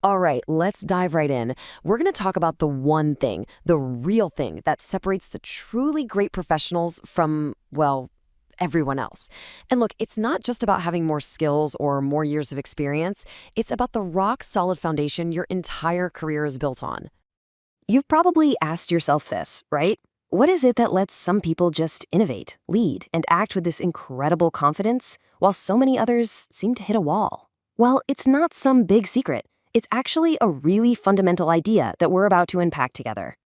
All right, let's dive right in. We're going to talk about the one thing, the real thing that separates the truly great professionals from, well, everyone else. And look, it's not just about having more skills or more years of experience, it's about the rock solid foundation your entire career is built on. You've probably asked yourself this, right? What is it that lets some people just innovate, lead, and act with this incredible confidence, while so many others seem to hit a wall? Well, it's not some big secret. It's actually a really fundamental idea that we're about to unpack together.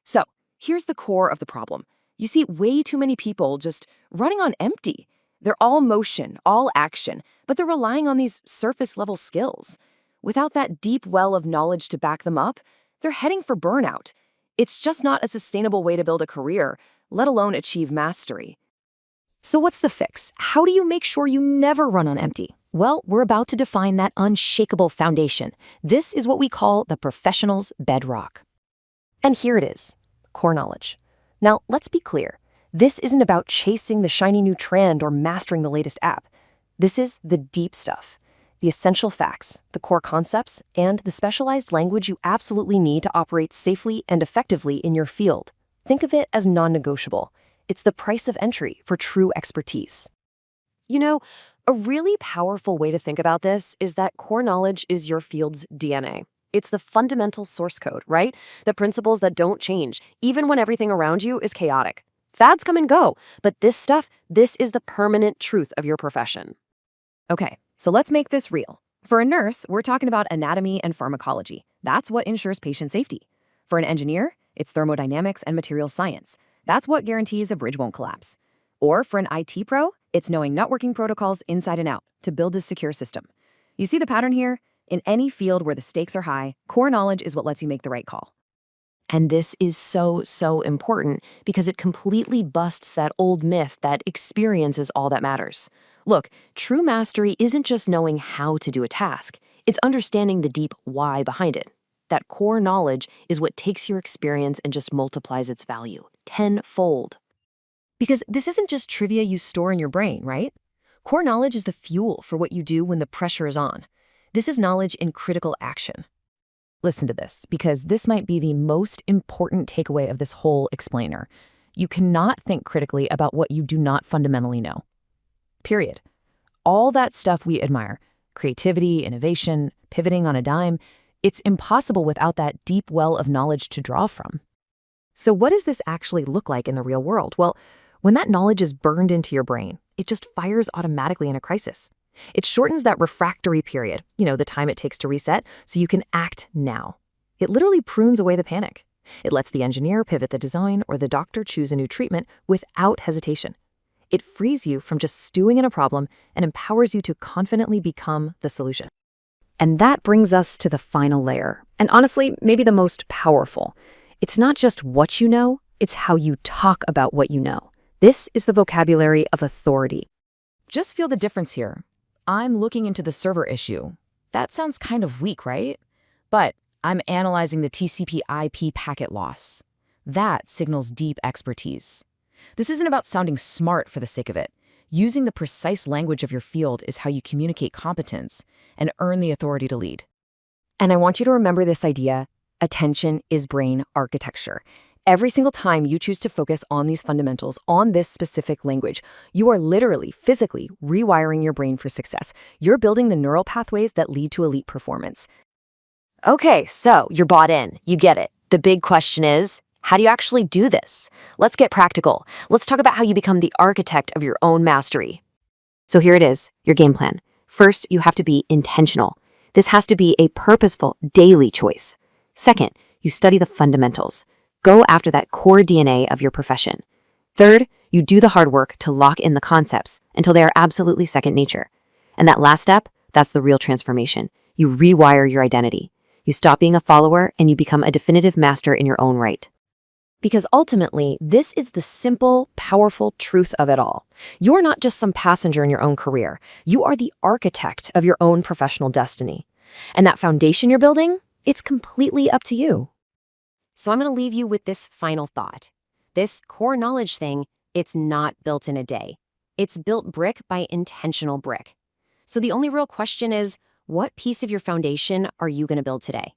So, here's the core of the problem. You see way too many people just running on empty. They're all motion, all action, but they're relying on these surface level skills. Without that deep well of knowledge to back them up, they're heading for burnout. It's just not a sustainable way to build a career, let alone achieve mastery. So what's the fix? How do you make sure you never run on empty? Well, we're about to define that unshakable foundation. This is what we call the professional's bedrock. And here it is, core knowledge. Now, let's be clear. This isn't about chasing the shiny new trend or mastering the latest app. This is the deep stuff, the essential facts, the core concepts, and the specialized language you absolutely need to operate safely and effectively in your field. Think of it as non-negotiable. It's the price of entry for true expertise. You know, a really powerful way to think about this is that core knowledge is your field's DNA. It's the fundamental source code, right? The principles that don't change, even when everything around you is chaotic. Fads come and go, but this is the permanent truth of your profession. Okay, so let's make this real. For a nurse, we're talking about anatomy and pharmacology. That's what ensures patient safety. For an engineer, it's thermodynamics and material science. That's what guarantees a bridge won't collapse. Or for an IT pro, it's knowing networking protocols inside and out to build a secure system. You see the pattern here? In any field where the stakes are high, core knowledge is what lets you make the right call. And this is so important because it completely busts that old myth that experience is all that matters. Look, true mastery isn't just knowing how to do a task. It's understanding the deep why behind it. That core knowledge is what takes your experience and just multiplies its value tenfold. Because this isn't just trivia you store in your brain, right? Core knowledge is the fuel for what you do when the pressure is on. This is knowledge in critical action. Listen to this, because this might be the most important takeaway of this whole explainer. You cannot think critically about what you do not fundamentally know. Period. All that stuff we admire, creativity, innovation, pivoting on a dime, it's impossible without that deep well of knowledge to draw from. So what does this actually look like in the real world? Well, when that knowledge is burned into your brain, it just fires automatically in a crisis. It shortens that refractory period, the time it takes to reset, so you can act now. It literally prunes away the panic. It lets the engineer pivot the design or the doctor choose a new treatment without hesitation. It frees you from just stewing in a problem and empowers you to confidently become the solution. And that brings us to the final layer, and honestly, maybe the most powerful. It's not just what you know, it's how you talk about what you know. This is the vocabulary of authority. Just feel the difference here. I'm looking into the server issue. That sounds kind of weak, right? But I'm analyzing the TCP/IP packet loss. That signals deep expertise. This isn't about sounding smart for the sake of it. Using the precise language of your field is how you communicate competence and earn the authority to lead. And I want you to remember this idea: attention is brain architecture. Every single time you choose to focus on these fundamentals, on this specific language, you are literally, physically rewiring your brain for success. You're building the neural pathways that lead to elite performance. Okay, so you're bought in. You get it. The big question is, how do you actually do this? Let's get practical. Let's talk about how you become the architect of your own mastery. So here it is, your game plan. First, you have to be intentional. This has to be a purposeful, daily choice. Second, you study the fundamentals. Go after that core DNA of your profession. Third, you do the hard work to lock in the concepts until they are absolutely second nature. And that last step, that's the real transformation. You rewire your identity. You stop being a follower and you become a definitive master in your own right. Because ultimately, this is the simple, powerful truth of it all. You're not just some passenger in your own career. You are the architect of your own professional destiny. And that foundation you're building, it's completely up to you. So I'm going to leave you with this final thought. This core knowledge thing, it's not built in a day. It's built brick by intentional brick. So the only real question is, What piece of your foundation are you going to build today?